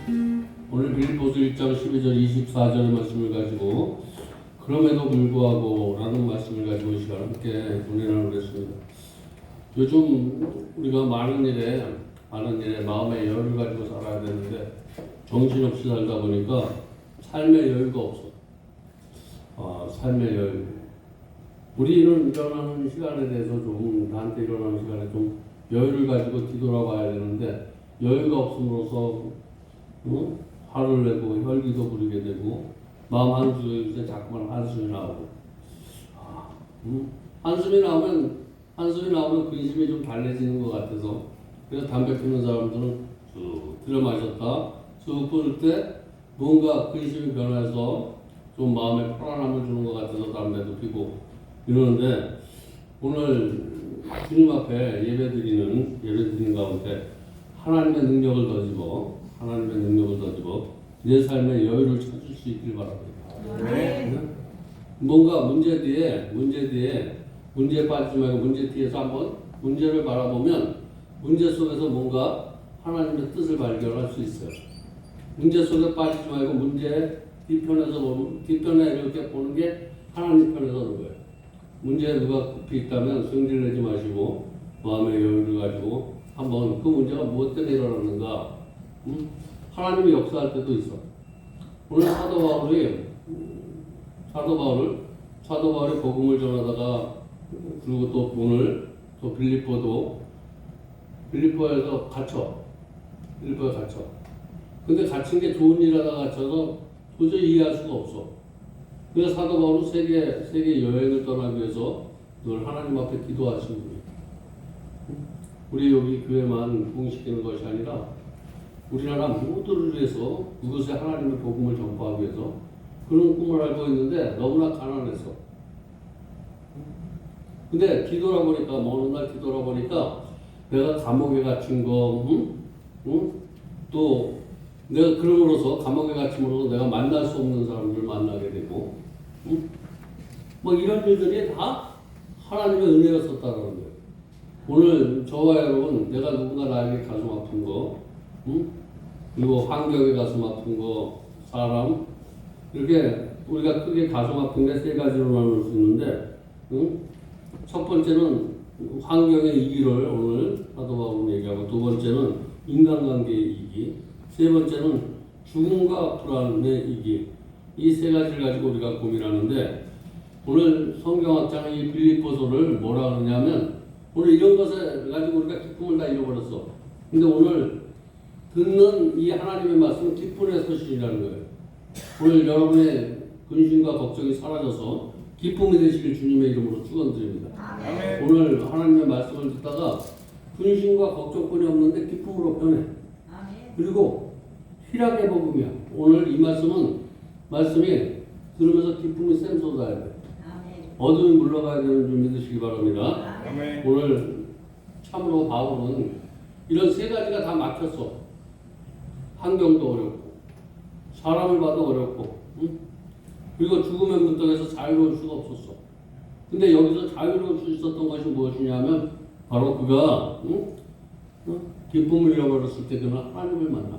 오늘 빌립보서 1장 12절 24절 말씀을 가지고 그럼에도 불구하고 라는 말씀을 가지고 이 시간 함께 은혜 나누겠습니다. 요즘 우리가 많은 일에 마음의 여유를 가지고 살아야 되는데 정신없이 살다 보니까 삶의 여유가 없어. 삶의 여유. 우리는 일어나는 시간에 대해서 좀 나한테 일어나는 시간에 좀 여유를 가지고 뒤돌아봐야 되는데 여유가 없음으로써 화를 내고 혈기도 부리게 되고 마음 한숨에 자꾸만 한숨이 나오고 한숨이 나오면 근심이 좀 달래지는 것 같아서 그래서 담배 피우는 사람들은 쭉 들여 마셨다 쭉 끊을 때 뭔가 근심이 변해서 좀 마음에 편안함을 주는 것 같아서 담배도 피고 이러는데 오늘 주님 앞에 예배드리는 가운데 하나님의 능력을 더집어 내 삶의 여유를 찾을 수 있길 바랍니다. 네. 뭔가 문제 뒤에 빠지지 말고 문제 뒤에서 한번 문제를 바라보면 문제 속에서 뭔가 하나님의 뜻을 발견할 수 있어요. 문제 속에 빠지지 말고 문제 뒤편에 이렇게 보는 게 하나님 편에서 오는 거예요. 문제에 누가 급히 있다면 성질 내지 마시고 마음의 여유를 가지고 한번 그 문제가 무엇 때문에 일어났는가 하나님이 역사할 때도 있어. 오늘 사도 바울이 복음을 전하다가 그리고 또 오늘 또 빌립보에서 갇혀. 근데 갇힌 게 좋은 일 하다 갇혀서 도저히 이해할 수가 없어. 그래서 사도 바울은 세계 여행을 떠나기 위해서 늘 하나님 앞에 기도하시는 거예요. 우리 여기 교회만 부흥시키는 것이 아니라 우리나라 모두를 위해서 그곳에 하나님의 복음을 전파하기 위해서 그런 꿈을 알고 있는데 너무나 가난해서 근데 어느 날 뒤돌아보니까 내가 감옥에 갇힌 거 또 내가 그럼으로써 감옥에 갇힘으로써 내가 만날 수 없는 사람들을 만나게 되고 뭐 이런 일들이 다 하나님의 은혜였었다는 거예요. 오늘 저와 여러분 내가 누군가 나에게 가슴 아픈 거 그리고 환경에 가슴 아픈 거 사람 이렇게 우리가 크게 가슴 아픈 게 세 가지로 나눌 수 있는데 첫 번째는 환경의 이기를 오늘 사도 바울은 얘기하고 두 번째는 인간관계의 이기 세 번째는 죽음과 불안의 이기 이 세 가지를 가지고 우리가 고민하는데 오늘 성경학자는 이 빌립보서를 뭐라 그러냐면 오늘 이런 것을 가지고 우리가 기쁨을 다 잃어버렸어. 근데 오늘 듣는 이 하나님의 말씀은 기쁨의 소식이라는 거예요. 오늘 여러분의 근심과 걱정이 사라져서 기쁨이 되시길 주님의 이름으로 축원드립니다. 오늘 하나님의 말씀을 듣다가 근심과 걱정뿐이 없는데 기쁨으로 변해. 그리고 희락의 복음이야. 오늘 이 말씀이 들으면서 기쁨이 샘솟아야 돼. 어둠이 물러가야 되는 줄 믿으시기 바랍니다. 오늘 참으로 바울은 이런 세 가지가 다 막혔어. 환경도 어렵고 사람을 봐도 어렵고 그리고 죽음의 문턱에서 자유로울 수가 없었어. 근데 여기서 자유로울 수 있었던 것이 무엇이냐면 바로 그가 기쁨을 잃어버렸을 때 그는 하나님을 만나.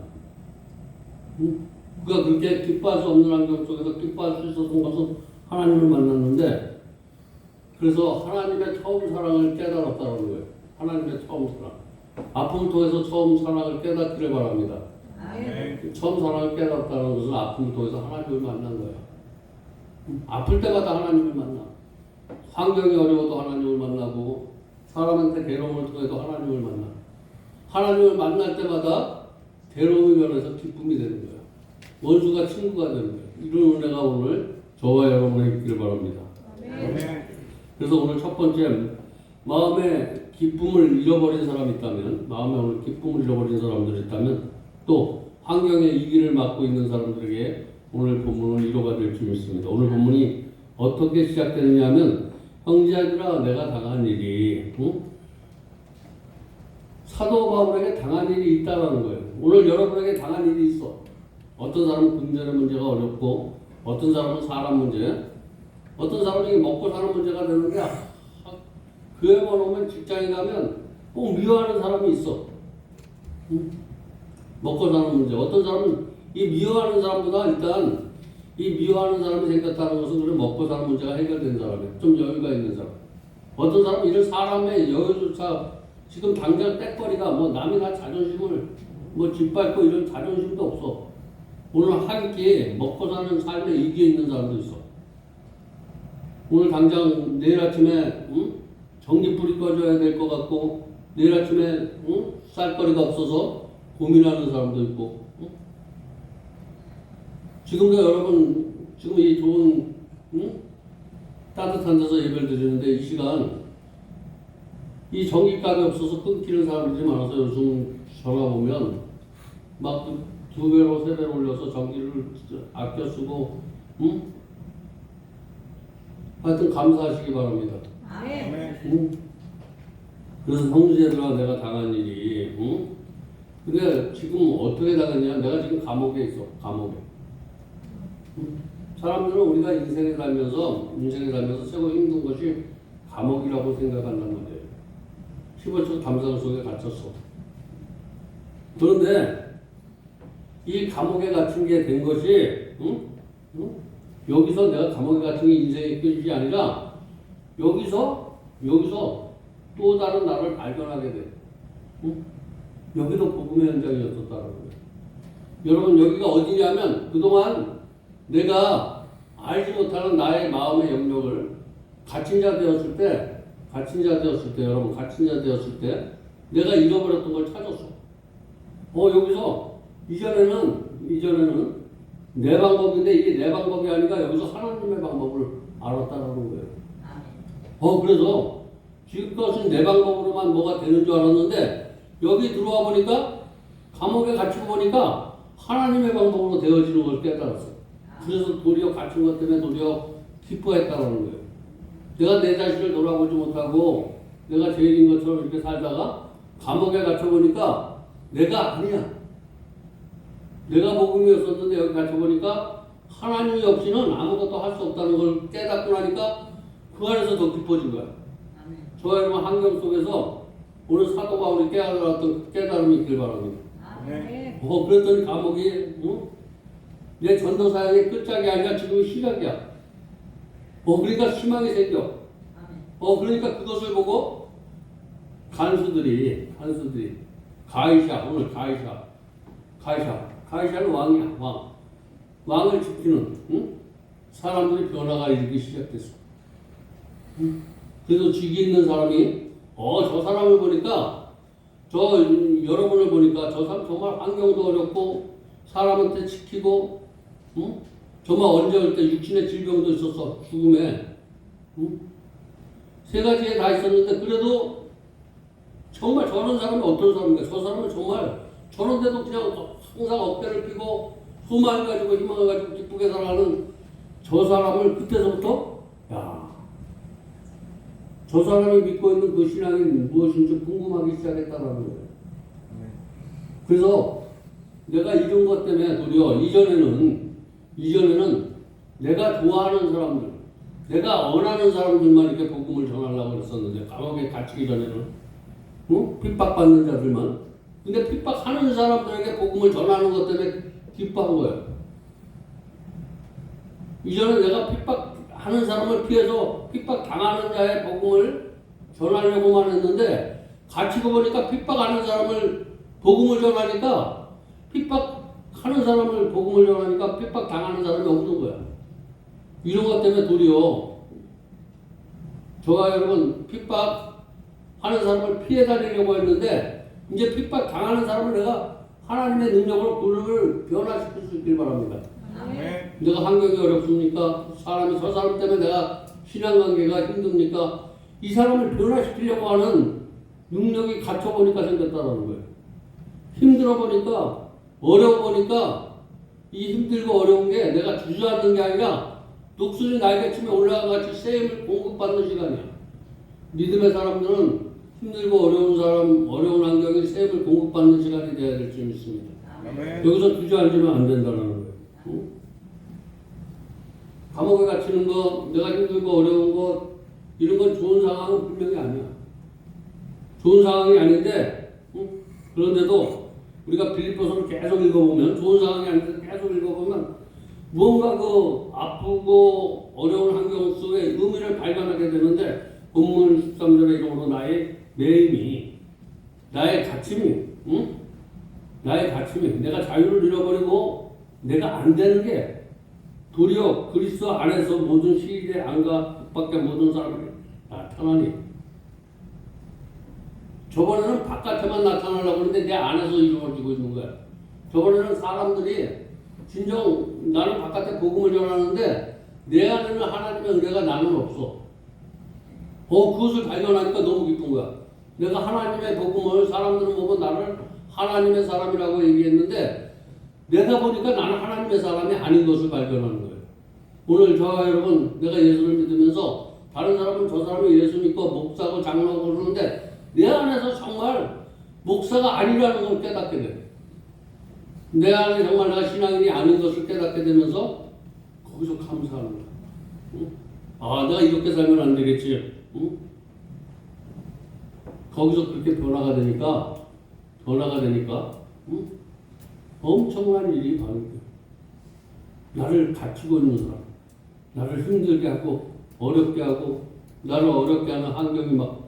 그가 그렇게 기뻐할 수 없는 환경 속에서 기뻐할 수 있었던 것은 하나님을 만났는데 그래서 하나님의 처음 사랑을 깨달았다는 거예요. 하나님의 처음 사랑. 아픔을 통해서 처음 사랑을 깨닫기를 바랍니다. 처음 사랑을 깨닫다는 것은 아픔을 통해서 하나님을 만난 거예요. 아플 때마다 하나님을 만나. 환경이 어려워도 하나님을 만나고 사람한테 괴로움을 통해서 하나님을 만나. 하나님을 만날 때마다 괴로움이 변해서 기쁨이 되는 거예요. 원수가 친구가 되는 거예요. 이런 은혜가 오늘 저와 여러분에게 있기를 바랍니다. 그래서 오늘 첫 번째 마음에 기쁨을 잃어버린 사람이 있다면 마음에 오늘 기쁨을 잃어버린 사람들이 있다면 또 환경의 이기를 맞고 있는 사람들에게 오늘 본문은 위로가 될 줄 믿습니다. 오늘 본문이 어떻게 시작되느냐 하면 형제들아 내가 당한 일이 사도 바울에게 당한 일이 있다는 거예요. 오늘 여러분에게 당한 일이 있어. 어떤 사람은 금전의 문제가 어렵고 어떤 사람은 사람 문제 어떤 사람이 먹고 사는 문제가 되는데 교회만 오면 직장에 가면 꼭 미워하는 사람이 있어. 먹고 사는 문제. 어떤 사람은 이 미워하는 사람보다 일단 이 미워하는 사람이 생겼다는 것은 그래 먹고 사는 문제가 해결된 사람이에요. 좀 여유가 있는 사람. 어떤 사람은 이런 사람의 여유조차 지금 당장 떼거리가 뭐 남이나 자존심을 뭐 짓밟고 이런 자존심도 없어. 오늘 한 끼에 먹고 사는 삶에 이기에 있는 사람도 있어. 오늘 당장 내일 아침에 전기불이 꺼져야 될 것 같고 내일 아침에 쌀거리가 없어서 고민하는 사람도 있고 지금도 여러분 지금 이 좋은 따뜻한 데서 예배를 드리는데 이 시간 이 전기값이 없어서 끊기는 사람들이 많아서 요즘 전화 보면 막 2배로 3배로 올려서 전기를 아껴 쓰고 하여튼 감사하시기 바랍니다. 그래서 형제들아 내가 당한 일이 근데 지금 어떻게 당했냐 내가 지금 감옥에 있어. 감옥에. 사람들은 우리가 인생에 살면서 최고 힘든 것이 감옥이라고 생각한단 말이에요. 15초 감상 속에 갇혔어. 그런데 이 감옥에 갇힌 게 된 것이 여기서 내가 감옥에 갇힌 게 인생의 끝이 아니라 여기서 또 다른 나를 발견하게 돼. 여기도 복음의 현장이었었다는 거예요. 여러분 여기가 어디냐면 그동안 내가 알지 못하는 나의 마음의 영역을 갇힌 자 되었을 때 여러분 갇힌 자 되었을 때 내가 잃어버렸던 걸 찾았어. 여기서 이전에는 내 방법인데 이게 내 방법이 아니라 여기서 하나님의 방법을 알았다는 거예요. 그래서 지금까지는 내 방법으로만 뭐가 되는 줄 알았는데 여기 들어와 보니까 감옥에 갇히고 보니까 하나님의 방법으로 되어지는 걸 깨달았어. 그래서 도리어 갇힌 것 때문에 도리어 기뻐했다는 거예요. 내가 내 자신을 돌아보지 못하고 내가 죄인인 것처럼 이렇게 살다가 감옥에 갇혀보니까 내가 아니야. 내가 복음이었었는데 여기 갇혀보니까 하나님이 없이는 아무것도 할 수 없다는 걸 깨닫고 나니까 그 안에서 더 기뻐진 거야. 저와 여러분 환경 속에서 오늘 사도 바울이 깨달았던 깨달음이 있길 바랍니다. 그랬더니 감옥이 내 전도 사역의 끝장이 아니라 지금 시작이야. 그러니까 희망이 생겨. 그러니까 그것을 보고 간수들이 가이샤는 왕이야. 왕을 지키는 사람들이 변화가 일기 시작됐어. 그래서 직위 있는 사람이 저 사람을 보니까 여러분을 보니까 저 사람 정말 환경도 어렵고 사람한테 지키고 정말 언제 올 때 육신의 질병도 있었어. 죽음에 세 가지에 다 있었는데 그래도 정말 저런 사람이 어떤 사람인가. 저 사람은 정말 저런데도 그냥 항상 어깨를 펴고 소망을 가지고 희망을 가지고 기쁘게 살아가는 저 사람을 그때서부터 저 사람이 믿고 있는 그 신앙이 무엇인지 궁금하기 시작했다는 거예요. 그래서 내가 이런 것 때문에 도리어 이전에는 내가 좋아하는 사람들, 내가 원하는 사람들만 이렇게 복음을 전하려고 했었는데 감옥에 갇히기 전에는 핍박받는 자들만. 근데 핍박하는 사람들에게 복음을 전하는 것 때문에 기뻐한 거예요. 이전에 내가 핍박하는 사람을 피해서 핍박당하는 자의 복음을 전하려고만 했는데 갇히고 보니까 핍박하는 사람을 복음을 전하니까 핍박하는 사람을 복음을 전하니까 핍박당하는 사람이 없는 거야. 이런 것 때문에 도리어 저와 여러분 핍박하는 사람을 피해 다니려고 했는데 이제 핍박당하는 사람을 내가 하나님의 능력으로 그를 변화시킬 수 있길 바랍니다. 내가 환경이 어렵습니까? 저 사람 때문에 내가 신앙관계가 힘듭니까? 이 사람을 변화시키려고 하는 능력이 갖춰보니까 생겼다는 거예요. 힘들어 보니까 어려워 보니까 이 힘들고 어려운 게 내가 주저앉는 게 아니라 독수리 날개치며 올라가 같이 셈을 공급받는 시간이야. 믿음의 사람들은 힘들고 어려운 환경에 셈을 공급받는 시간이 돼야 될 줄 믿습니다. 여기서 주저앉으면 안 된다는 거예요. 감옥에 갇히는 거, 내가 힘들고 어려운 거 이런 건 좋은 상황은 분명히 아니야. 좋은 상황이 아닌데 그런데도 우리가 빌립보서를 계속 읽어보면 좋은 상황이 아닌데 계속 읽어보면 뭔가 그 아프고 어려운 환경 속에 의미를 발견하게 되는데 본문 13절에 이름으로 나의 매임이 나의 가침이 응? 나의 가침이 내가 자유를 잃어버리고 내가 안 되는 게 도리어 그리스도 안에서 모든 시대 안과 밖의 모든 사람에게 나타나니 저번에는 바깥에만 나타나려고 하는데 내 안에서 이루어지고 있는 거야. 저번에는 사람들이 진정 나는 바깥에 복음을 전하는데 내 안에는 하나님의 은혜가 나는 없어. 그것을 발견하니까 너무 기쁜 거야. 내가 하나님의 복음을 사람들은 보고 나를 하나님의 사람이라고 얘기했는데 내가 보니까 나는 하나님의 사람이 아닌 것을 발견하는 거예요. 오늘 저와 여러분 내가 예수를 믿으면서 다른 사람은 저 사람이 예수 믿고 목사고 장로고 그러는데 내 안에서 정말 목사가 아니라는 걸 깨닫게 돼요. 내 안에 정말 내가 신앙인이 아닌 것을 깨닫게 되면서 거기서 감사하는 거야. 응? 아, 내가 이렇게 살면 안 되겠지. 응? 거기서 그렇게 변화가 되니까 응? 엄청난 일이 발생돼요. 나를 갖추고 있는 사람, 나를 힘들게 하고 어렵게 하고 나를 어렵게 하는 환경이 막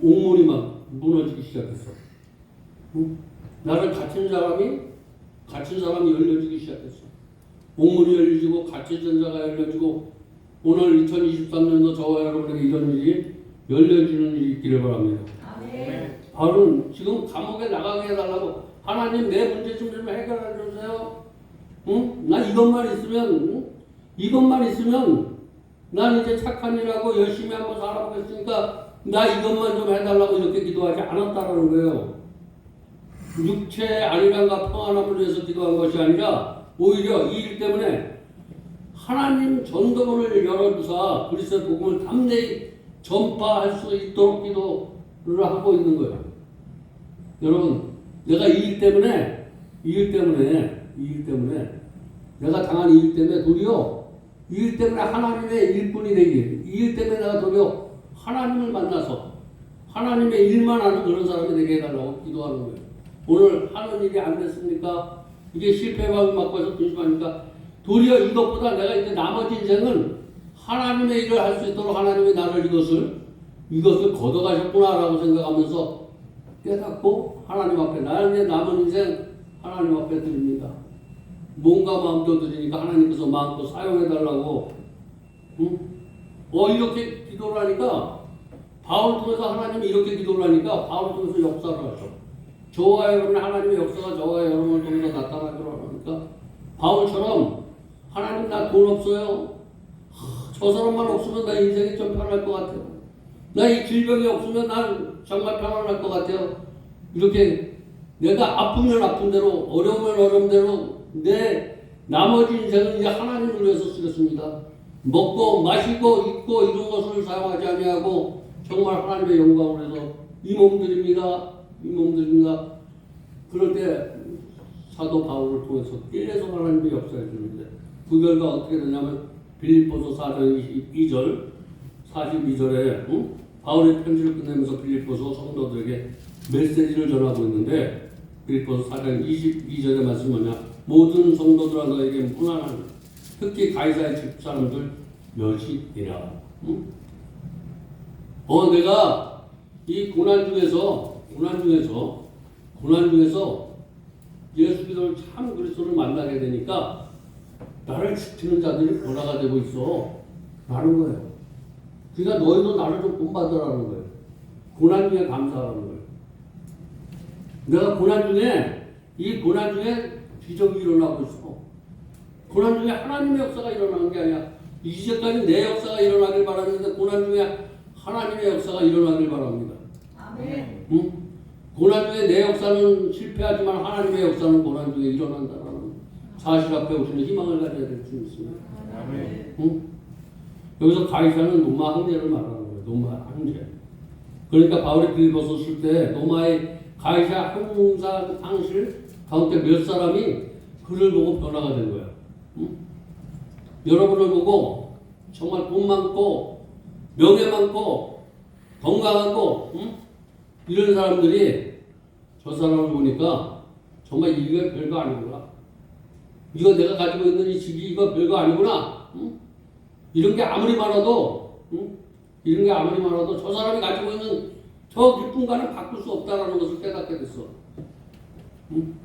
옥문이 막 무너지기 시작했어. 응? 나를 갇힌 사람이 열려지기 시작했어. 옥문이 열려지고 갇혀진 자가 열려지고 오늘 2023년도 저와 여러분에게 이런 일이 열려지는 일이 있기를 바랍니다. 바울은 지금 감옥에 나가게 해달라고 하나님 내 문제 좀 해결해 주세요. 응? 나 이것만 있으면 난 이제 착한 일하고 열심히 한번 살아보겠으니까 나 이것만 좀 해달라고 이렇게 기도하지 않았다라는 거예요. 육체의 안일함과 평안함을 위해서 기도한 것이 아니라 오히려 이 일 때문에 하나님 전도문을 열어주사 그리스도의 복음을 담대히 전파할 수 있도록 기도를 하고 있는 거예요. 여러분, 내가 이 일 때문에 내가 당한 이 일 때문에 도리어 이 일 때문에 하나님의 일꾼이 되기, 이 일 때문에 내가 도리어 하나님을 만나서 하나님의 일만 하는 그런 사람이 되게 해달라고 기도하는 거예요. 오늘 하는 일이 안 됐습니까? 이게 실패만 맞고 해서 근심하니까 도리어 이것보다 내가 이제 나머지 인생은 하나님의 일을 할 수 있도록 하나님이 나를 이것을 걷어가셨구나라고 생각하면서 깨닫고 하나님 앞에 나의 남은 인생 하나님 앞에 드립니다. 몸과 마음도 드리니까 하나님께서 마음껏 사용해달라고 이렇게 기도를 하니까 바울을 통해서 하나님이 이렇게 기도를 하니까 바울을 통해서 역사를 하죠. 저와 여러분의 하나님의 역사가 저와 여러분을 통해서 나타나기로 하니까 바울처럼 하나님 나 돈 없어요. 저 사람만 없으면 나 인생이 좀 편할 것 같아요. 나 이 질병이 없으면 난 정말 편안할 것 같아요. 이렇게 내가 아프면 아픈 대로 어려우면 어려운 대로 내 나머지 인생은 이제 하나님을 위해서 쓰겠습니다. 먹고 마시고 입고 이런 것을 사용하지 아니하고 정말 하나님의 영광을 위해서 이 몸들입니다. 그럴 때 사도 바울을 통해서 계속 하나님의 역사를 주는데 그 결과 어떻게 되냐면 빌립보서 4장 22절 42절에 바울의 편지를 끝내면서 빌립보서 성도들에게 메시지를 전하고 있는데 빌립보서 4장 22절의 말씀 뭐냐? 모든 성도들아 너에게 무난한 특히 가이사의 집사람들 몇이니라. 내가 이 고난 중에서 예수 그리스도를 참 그리스도를 만나게 되니까 나를 지키는 자들이 변화가 되고 있어 라는 거예요. 그러니까 너희도 나를 좀 본받으라는 거예요. 고난 중에 감사하라는 거예요. 내가 고난 중에 기적이 일어나고 있어. 고난 중에 하나님의 역사가 일어나는 게 아니야. 이제까지 내 역사가 일어나길 바랐는데 고난 중에 하나님의 역사가 일어나길 바랍니다. 아멘. 고난 중에 내 역사는 실패하지만 하나님의 역사는 고난 중에 일어난다는 사실 앞에 우리는 희망을 가져야 될 수 있습니다. 아멘. 여기서 가이사는 노마 황제를 말하는 거예요. 노마 황제. 그러니까 바울이 빌립보서 쓸 때 노마의 가이사 항실 가운데 몇 사람이 그를 보고 변화가 된 거예요. 여러분을 보고 정말 돈 많고 명예 많고 건강하고 이런 사람들이 저 사람을 보니까 정말 이게 별거 아니구나. 이거 내가 가지고 있는 이 직이 이거 별거 아니구나. 응? 이런 게 아무리 많아도, 응? 이런 게 아무리 많아도 저 사람이 가지고 있는 저 기쁨과는 바꿀 수 없다라는 것을 깨닫게 됐어. 응?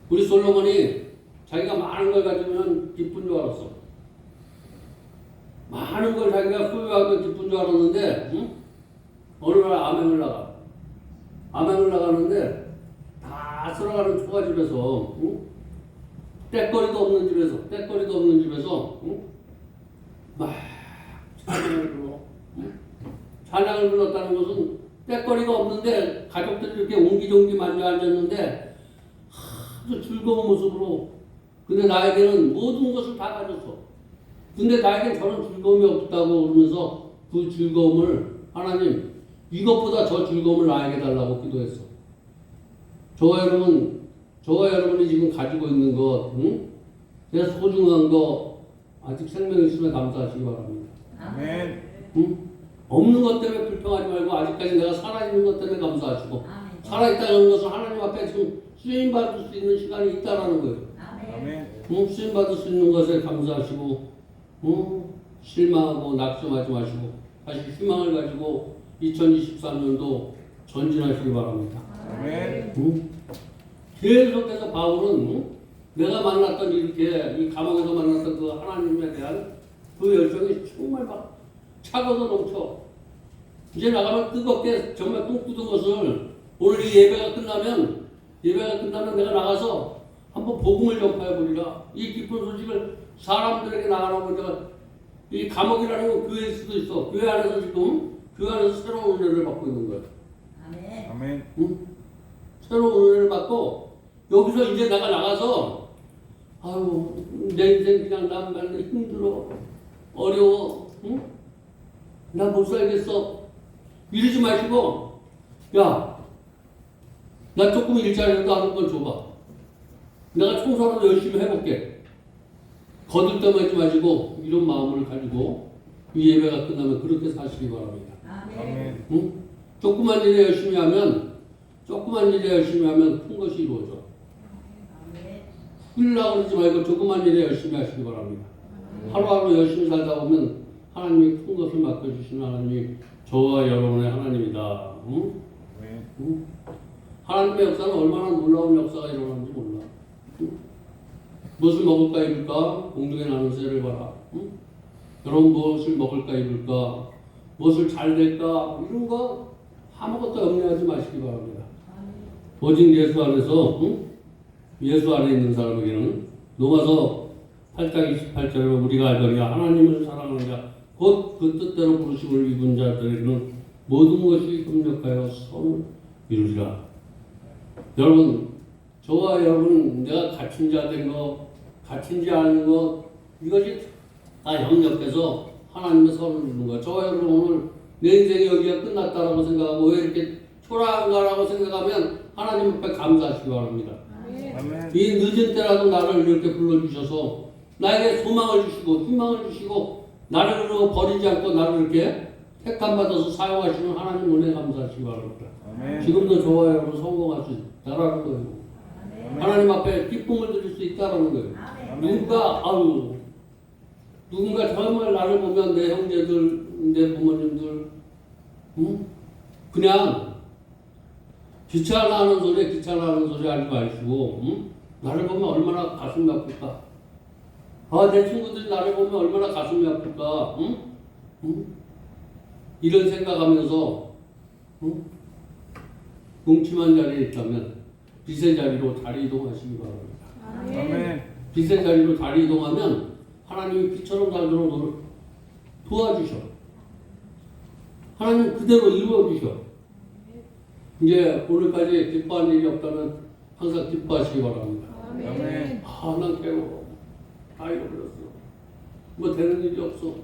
우리 솔로몬이 자기가 많은 걸 가지면 기쁜 줄 알았어. 많은 걸 자기가 소유하면 기쁜 줄 알았는데, 응? 어느 날 암행을 나가. 암행을 나가는데 다 쓸어가는 초가집에서, 응? 때거리도 없는 집에서, 응? 막 찬양을 불러. 응? 찬양을 불렀다는 것은 때거리가 없는데 가족들이 이렇게 옹기종기 만져 앉았는데 아주 즐거운 모습으로. 근데 나에게는 모든 것을 다 가졌어. 근데 나에겐 저런 즐거움이 없다고 그러면서 그 즐거움을 하나님 이것보다 저 즐거움을 나에게 달라고 기도했어. 저와 여러분이 지금 가지고 있는 것, 응? 내 소중한 거 아직 생명 있으면 감사하시기 바랍니다. 아멘. 응? 없는 것 때문에 불평하지 말고 아직까지 내가 살아있는 것 때문에 감사하시고 살아있다는 것은 하나님 앞에 지금 쓰임받을 수 있는 시간이 있다라는 거예요. 아멘. 응? 쓰임받을 수 있는 것에 감사하시고, 응? 실망하고 낙심하지 마시고 다시 희망을 가지고 2023년도 전진하시기 바랍니다. 아멘. 응? 계속해서 바울은, 응? 내가 만났던 이렇게 이 감옥에서 만났던 그 하나님에 대한 그 열정이 정말 막 차고도 넘쳐. 이제 나가면 뜨겁게 정말 꿈꾸던 것을 오늘 이 예배가 끝나면 내가 나가서 한번 복음을 전파해 보리라. 이 기쁜 소식을 사람들에게 나가라고. 내가 이 감옥이라는 건 교회일 수도 있어. 교회 안에서 지금 교회 안에서 새로운 은혜를 받고 있는 거야. 아멘. 응? 새로운 은혜를 받고 여기서 이제 내가 나가서 아유 내 인생 그냥 난 맨날 힘들어 어려워. 응? 나 못 살겠어. 이러지 마시고 야 나 조금 일자리라도 하는 건 줘봐. 내가 청소라도 열심히 해볼게. 거들떠매지 마시고 이런 마음을 가지고 이 예배가 끝나면 그렇게 사시기 바랍니다. 아멘. 응? 조그만 일에 열심히 하면 큰 것이 이루어져. 흘라 그러지 말고 조그만 일에 열심히 하시기 바랍니다. 하루하루 열심히 살다 보면 하나님이 큰 것을 맡겨주시는 하나님이 저와 여러분의 하나님이다. 응? 응? 하나님의 역사는 얼마나 놀라운 역사가 일어나는지 몰라. 응? 무엇을 먹을까 입을까? 공중에 나는 새를 봐라. 응? 여러분 무엇을 먹을까 입을까? 무엇을 잘 될까? 이런 거 아무것도 염려하지 마시기 바랍니다. 오직 예수 안에서, 응? 예수 안에 있는 사람에게는 로마서 8장 28절에 우리가 알거니와 하나님을 사랑하는 자 곧 그 뜻대로 부르심을 입은 자들에게는 모든 것이 협력하여 선을 이루리라. 여러분, 저와 여러분 내가 갇힌 자 된 거, 갇힌 자 아닌 거 이것이 다 협력해서 하나님의 선을 이루는 거야. 저와 여러분 오늘 내 인생이 여기가 끝났다라고 생각하고 왜 이렇게 초라한가라고 생각하면 하나님 앞에 감사하시기 바랍니다. 아멘. 이 늦은 때라도 나를 이렇게 불러주셔서 나에게 소망을 주시고 희망을 주시고 나를 버리지 않고 나를 이렇게 택함받아서 사용하시는 하나님 은혜 감사하시기 바랍니다. 아멘. 지금도 저와 여러분 성공할 수 있다라는 거예요. 하나님 앞에 기쁨을 드릴 수 있다라는 거예요. 누군가 정말 나를 보면 내 형제들, 내 부모님들, 응? 그냥 귀찮아하는 소리 하지 마시고, 응? 나를 보면 얼마나 가슴이 아플까? 내 친구들이 나를 보면 얼마나 가슴이 아플까? 응? 응? 이런 생각하면서, 응? 뭉침한 자리에 있다면 빛의 자리로 자리 이동하시기 바랍니다. 아멘. 빛의 자리로 자리 이동하면 하나님이 빛처럼 살도록 너를 도와주셔. 하나님 그대로 이루어주셔. 이제 오늘까지 기뻐한 일이 없다면 항상 기뻐하시기 바랍니다. 아멘. 난 괴로워. 다 잃어버렸어. 뭐 되는 일이 없어.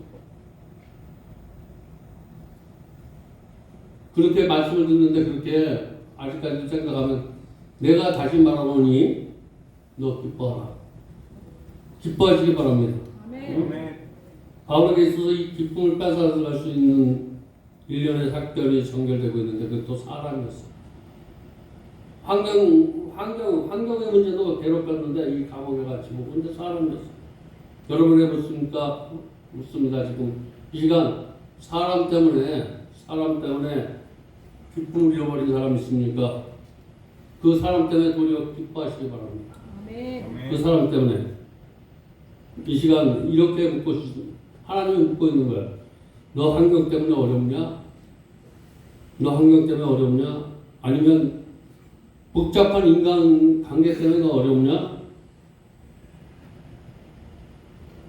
그렇게 말씀을 듣는데 그렇게 아직까지 생각하면 내가 다시 말하노니 너 기뻐하라. 기뻐하시기 바랍니다. 아멘. 바울에게 있어서 이 기쁨을 뺏어갈 수 있는 일련의 사건이 전결되고 있는데 그것도 사람이었어. 환경의 문제도 괴롭혔는데 이 감옥에 갇히고 근데 사람이었어. 여러분 해봤습니까? 묻습니다. 지금 이 시간 사람 때문에 기쁨을 잃어버린 사람 있습니까? 그 사람 때문에 도리어 기뻐하시기 바랍니다. 아멘. 그 사람 때문에 이 시간 이렇게 묻고 하나님이 묻고 있는 거야. 너 환경 때문에 어렵냐? 너 환경 때문에 어렵냐? 아니면 복잡한 인간 관계 때문에 너 어렵냐?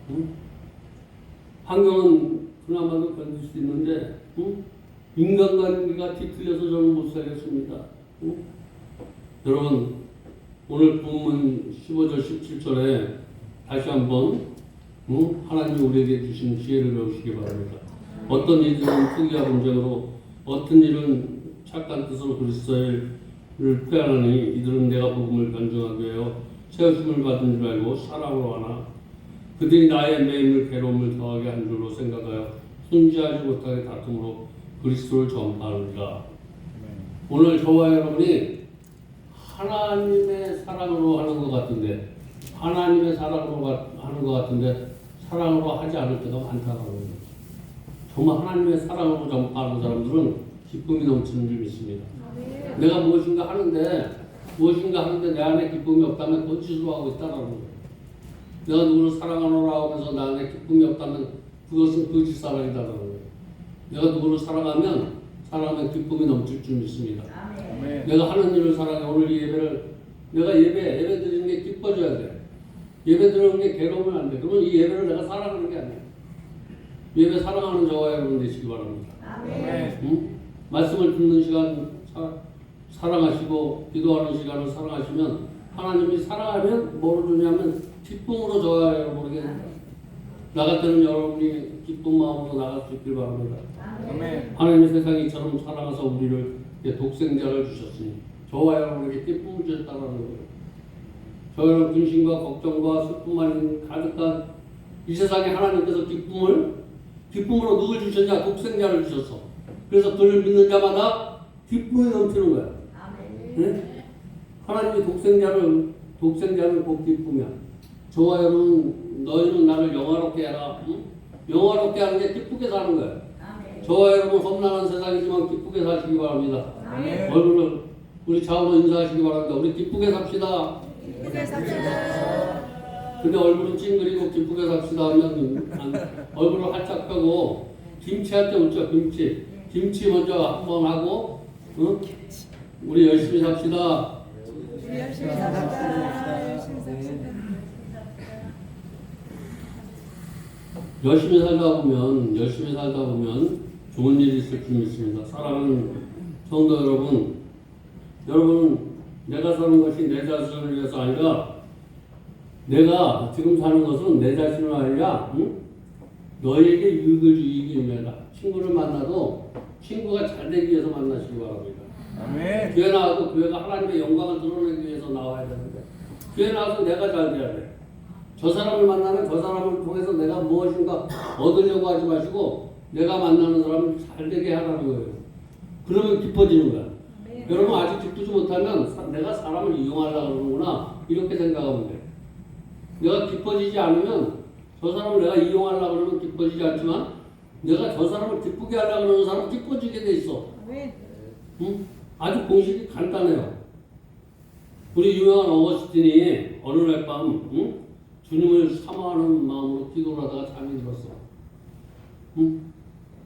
응? 환경은 그나마도 견딜 수 있는데 응? 인간관계가 뒤틀려서 저는 못 살겠습니다. 응? 여러분 오늘 본문 15절 17절에 다시 한번 하나님이 우리에게 주신 지혜를 배우시기 바랍니다. 어떤 일은 투기와 분쟁으로 어떤 일은 착한 뜻으로 그리스도를 표현하니 이들은 내가 복음을 변증하게 하여 세우심을 받은 줄 알고 사랑으로 하나 그들이 나의 매임을 괴로움을 더하게 한 줄로 생각하여 순지하지 못하게 다툼으로 그리스도를 전파하느니라. 오늘 저와 여러분이 하나님의 사랑으로 하는 것 같은데 하나님의 사랑으로 하는 것 같은데 사랑으로 하지 않을 때가 많다는 거예요. 정말 하나님의 사랑으로 전파하는 사람들은 기쁨이 넘치는 줄 믿습니다. 내가 무엇인가 하는데 내 안에 기쁨이 없다면 거짓으로 하고 있다는 거예요. 내가 누구를 사랑하노라 하면서 내 안에 기쁨이 없다면 그것은 거짓 사랑이다라는 거예요. 내가 누구를 사랑하면 기쁨이 넘칠 줄 믿습니다. 아멘. 내가 하는 일을 사랑해. 오늘 이 예배를 내가 예배 드리는 게 기뻐져야 돼. 예배 드리는 게 괴로우면 안 돼. 그러면 이 예배를 내가 사랑하는 게 아니야. 예배 사랑하는 저와 여러분 되시기 바랍니다. 아멘. 응? 말씀을 듣는 시간 사랑하시고 기도하는 시간을 사랑하시면 하나님이 사랑하면 뭐로 주냐면 기쁨으로 저와 여러분에게 나 같은 여러분이 기쁜 마음으로 나갈 수 있길 바랍니다. 아멘. 하나님이 세상이 이처럼 사랑하사 우리를 독생자를 주셨으니 저와 여러분에게 기쁨을 주셨다는 거예요. 저희는 근심과 걱정과 슬픔만 가득한 이 세상에 하나님께서 기쁨으로 누굴 주셨냐? 독생자를 주셨어. 그래서 그를 믿는 자마다 기쁨이 넘치는 거야. 네? 하나님이 독생자는 곧 기쁨이야. 저와 여러분 너희는 나를 영화롭게 해라. 응? 영화롭게 하는 게 기쁘게 사는 거야. 저와 여러분 험난한 세상이지만 기쁘게 사시기 바랍니다. 아멘. 얼굴을 우리 좌우로 인사하시기 바랍니다. 우리 기쁘게 삽시다. 기쁘게 삽시다. 근데 얼굴은 찡그리고 기쁘게 삽시다 하면 얼굴을 활짝 펴고 김치할 때 웃죠. 김치 먼저 한번 하고 응? 우리 열심히 삽시다. 우리 열심히 삽시다. 열심히 삽시다. 열심히 살다 보면 좋은 일이 있을 줄 믿습니다. 사랑하는 성도 여러분은 내가 사는 것이 내 자신을 위해서 아니라 내가 지금 사는 것은 내 자신을 아니라 너에게 이익이 위하다. 친구를 만나도 친구가 잘 되기 위해서 만나시기 바랍니다. 아멘. 교회 나와도 교회가 하나님의 영광을 드러내기 위해서 나와야 되는데 교회 나와서 내가 잘 돼야 돼. 저 사람을 만나면 저 사람을 통해서 내가 무엇인가 얻으려고 하지 마시고 내가 만나는 사람을 잘 되게 하라는 거예요. 그러면 기뻐지는 거야. 네. 여러분 아직 기쁘지 못하면 내가 사람을 이용하려고 그러는구나 이렇게 생각하면 돼. 내가 기뻐지지 않으면 저 사람을 내가 이용하려고 그러면 기뻐지지 않지만 내가 저 사람을 기쁘게 하려고 그러는 사람은 기뻐지게 돼 있어. 응? 아주 공식이 간단해요. 우리 유명한 어거스틴이 어느 날 밤 주님을 사모하는 마음으로 기도를 하다가 잠이 들었어.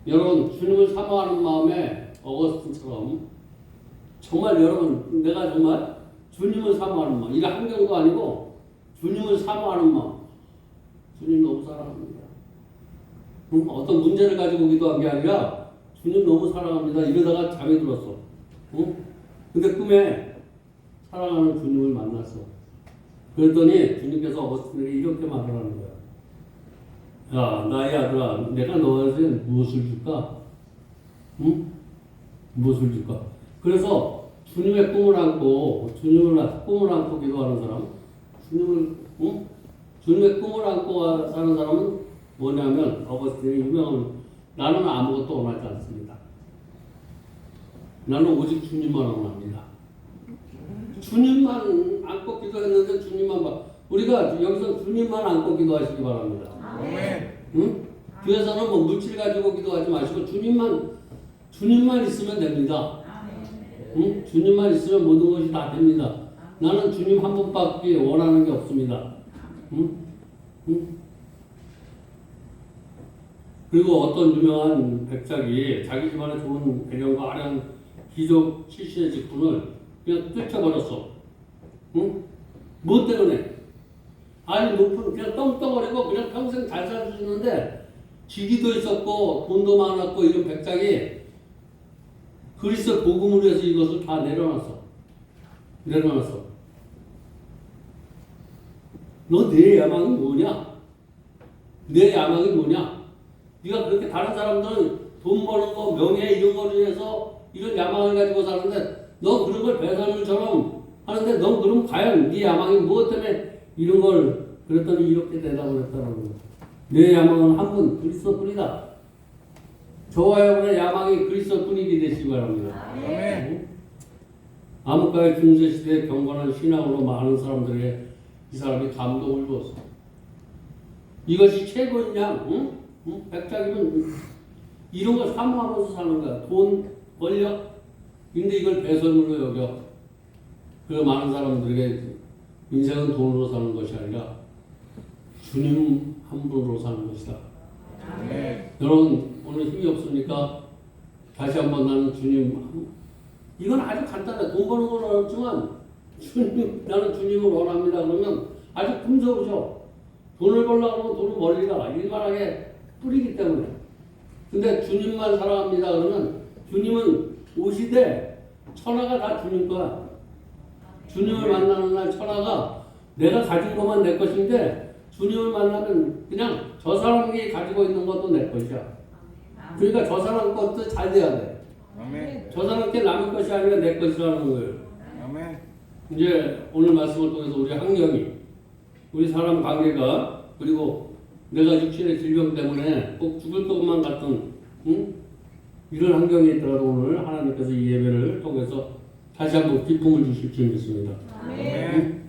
여러분 주님을 사모하는 마음에 어거스틴처럼 정말 여러분 내가 정말 주님을 사모하는 마음 이런 환경도 아니고 주님을 사모하는 마음 주님 너무 사랑합니다. 어떤 문제를 가지고 기도한 게 아니라 주님 너무 사랑합니다 이러다가 잠이 들었어. 근데 꿈에 사랑하는 주님을 만났어. 그랬더니 주님께서 어거스틴에게 이렇게 말을 하는 거야. 야, 나의 아들아, 내가 너한테 무엇을 줄까? 응? 무엇을 줄까? 그래서 주님의 꿈을 안고, 꿈을 안고 기도하는 사람, 주님의 꿈을 안고 사는 사람은 뭐냐면, 어거스틴의 유명한, 나는 아무것도 원하지 않습니다. 나는 오직 주님만 원합니다. 주님만 안고 기도했는데 주님만 봐. 우리가 여기서 주님만 안고 기도하시기 바랍니다. 아멘. 응? 교회에서는 뭐 물질 가지고 기도하지 마시고 주님만 있으면 됩니다. 응? 주님만 있으면 모든 것이 다 됩니다. 나는 주님 한 분밖에 원하는 게 없습니다. 응? 응? 그리고 어떤 유명한 백작이 자기 집안에 좋은 배경과 아련 귀족 출신의 직분을 그냥 뜯겨버렸어. 응? 뭐 때문에? 아니 높은 그냥 떵떵거리고 그냥 평생 잘 살 수 있는데 지기도 있었고 돈도 많았고 이런 백작이 그리스도 복음을 위해서 이것을 다 내려놨어. 너 내 야망이 뭐냐? 내 야망이 뭐냐? 네가 그렇게 다른 사람들은 돈 버는 거, 명예 이런 거를 위해서 이런 야망을 가지고 사는데 너 그런 걸 배설물처럼 하는데 넌 그럼 과연 네 야망이 무엇 때문에 이런 걸 그랬더니 이렇게 대답을 했다는 거야. 내 야망은 한 분 그리스도뿐이다. 저와 여러분의 야망이 그리스도뿐이게 되시기 바랍니다. 아멘. 암흑가의 중세시대의 경건한 신앙으로 많은 사람들에게 이 사람이 감동을 주었어. 이것이 최고냐? 응? 응? 백작이면 이런 걸 사모하면서 사는 거야. 돈, 권력. 근데 이걸 배설물로 여겨. 그 많은 사람들에게 인생은 돈으로 사는 것이 아니라 주님 한 분으로 사는 것이다. 아멘. 여러분 오늘 힘이 없으니까 다시 한번 나는 주님, 이건 아주 간단해. 돈 버는 건 어렵지만 나는 주님을 원합니다 그러면 아주 금서우죠. 돈을 벌려고 하면 돈을 벌리라 일만하게 뿌리기 때문에. 근데 주님만 사랑합니다 그러면 주님은 오시되 천하가 다 주님 거야. 주님을 만나는 날 천하가 내가 가진 것만 내 것인데 주님을 만나면 그냥 저 사람이 가지고 있는 것도 내 것이야. 그러니까 저 사람 것도 잘 돼야 돼. 아멘. 저 사람께 남의 것이 아니라 내 것이라는 거예요. 아멘. 이제 오늘 말씀을 통해서 우리 환경이, 우리 사람 관계가, 그리고 내가 육신의 질병 때문에 꼭 죽을 것만 같은 이런 환경이 있더라도 오늘 하나님께서 이 예배를 통해서 다시 한번 기쁨을 주실 줄 믿습니다. 아멘.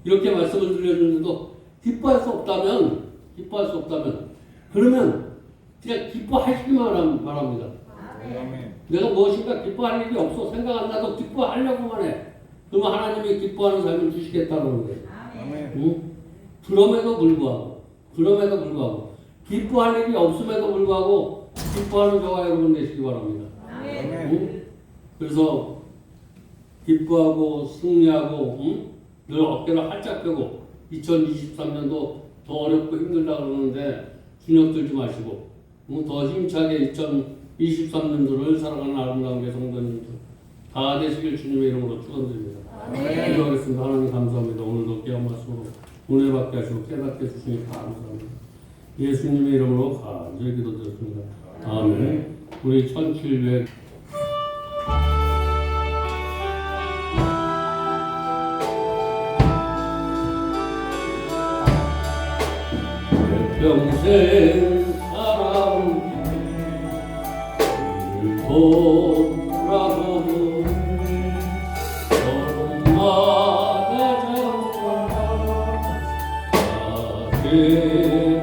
이렇게 말씀을 드렸는데도 기뻐할 수 없다면 그러면 그냥 기뻐하시기만 바랍니다. 아멘. 내가 무엇인가 기뻐할 일이 없어. 생각 안 나도 기뻐하려고만 해. 그러면 하나님이 기뻐하는 삶을 주시겠다는 거예요. 아멘. 응? 그럼에도 불구하고 기뻐할 일이 없음에도 불구하고 기뻐하는 저와 여러분 되시기 바랍니다. 아멘. 응? 그래서 기뻐하고 승리하고 늘 어깨를 활짝 펴고 2023년도 더 어렵고 힘들다 그러는데 주눅 들지 마시고 더 힘차게 2023년도를 살아가는 아름다운 성도님들 다 되시길 주님의 이름으로 축원드립니다. 아멘. 기도하겠습니다. 하나님 감사합니다. 오늘도 귀한 말씀으로 은혜 받게 하시고 깨닫게 해주시니 감사합니다. 예수님의 이름으로 간절히 기도드렸습니다. 아멘. 우리 1700 평생 사랑 돌아보고 걸음마다 잡아 나게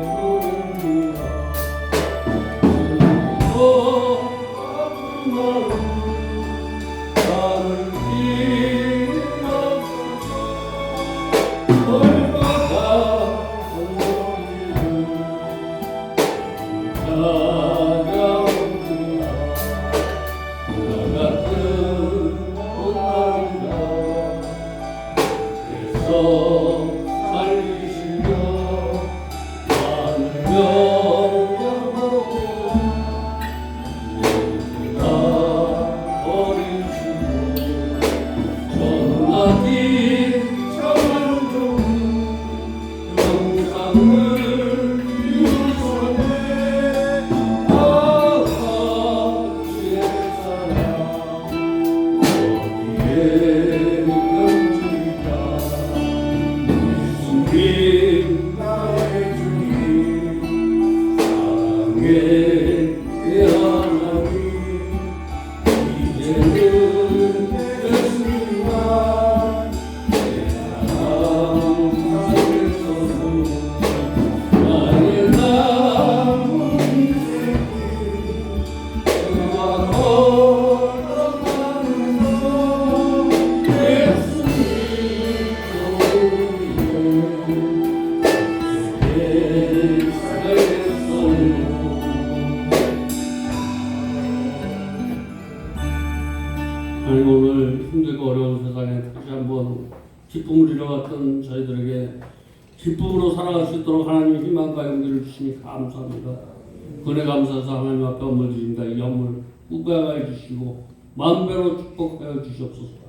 부른다 아픈 마음 나를 잃었어 얼마나 살리시며 기쁨을 잃어갔던 저희들에게 기쁨으로 살아갈 수 있도록 하나님 희망과 용기를 주시니 감사합니다. 은혜 감사해서 하나님 앞에 헌물 드립니다. 이 헌물 후배하여 주시고 만배로 축복하여 주시옵소서.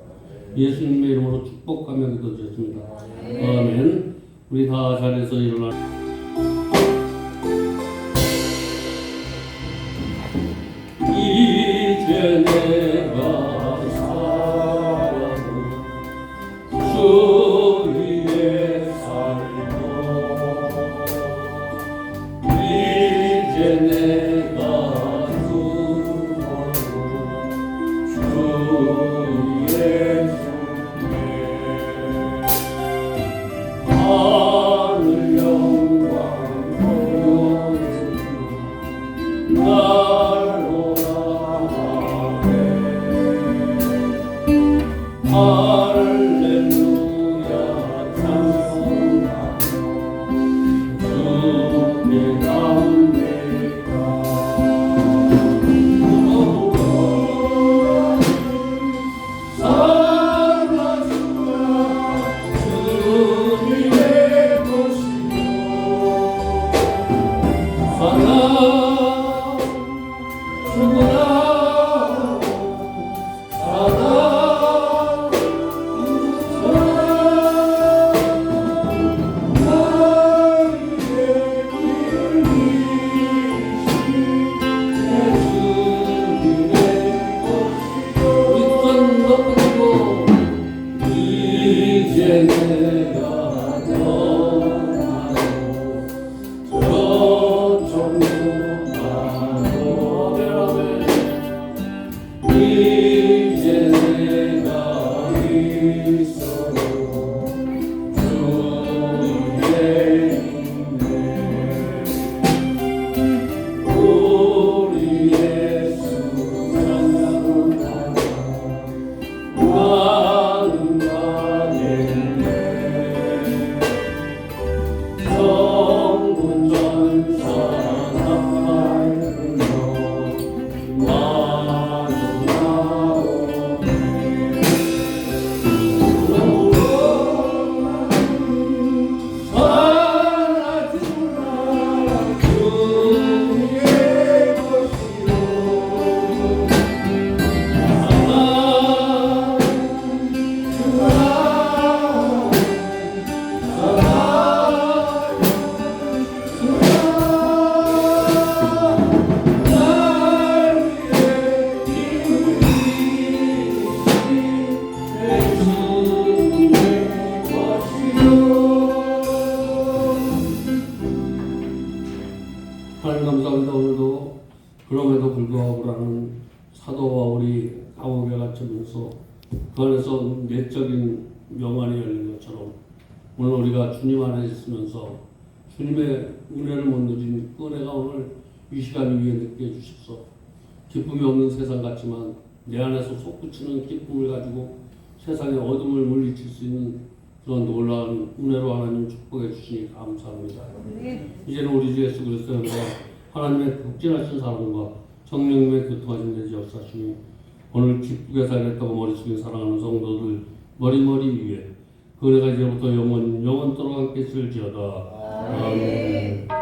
예수님의 이름으로 축복하며 기도드렸습니다. 아멘. 우리 다 자리에서 일어나. 이제 내가 살아도 주 위에 살고 이제 내가 죽어도 주 위에 하늘 영광 보여주며 날로 할렐루야 찬송하며 주께 담대가 살아주라 주님의 것이요 살아 죽어라 살아 이제 내가 떠나고 저쪽으로 가고 이제 내가 있어도 주의 있네 우리 예수 찬양하라 나는 가겠네 성군 전사 나팔 불러 나는 나오네 살아주라 주의 것이요 하나님 감사합니다. 오늘도 그럼에도 불구하고 라는 사도와 우리 감옥에 갇히면서 그 안에서 내적인 명안이 열린 것처럼 오늘 우리가 주님 안에 있으면서 주님의 은혜를 못 누린 그 은혜가 오늘 이 시간 위에 느끼게 해주십시오. 기쁨이 없는 세상 같지만 내 안에서 솟구치는 기쁨을 가지고 세상의 어둠을 물리칠 수 있는 그런 놀라운 은혜로 하나님 축복해 주시니 감사합니다. 이제는 우리 주 예수 그리스도의 은혜와 하나님의 극진하신 사랑과 성령님의 교통하신 데지 역사하시니 오늘 기쁘게 살겠다고 머리 숙여 사랑하는 성도들 머리머리 위에 그 은혜가 이제부터 영원토록 함께 있을지어다. 아멘.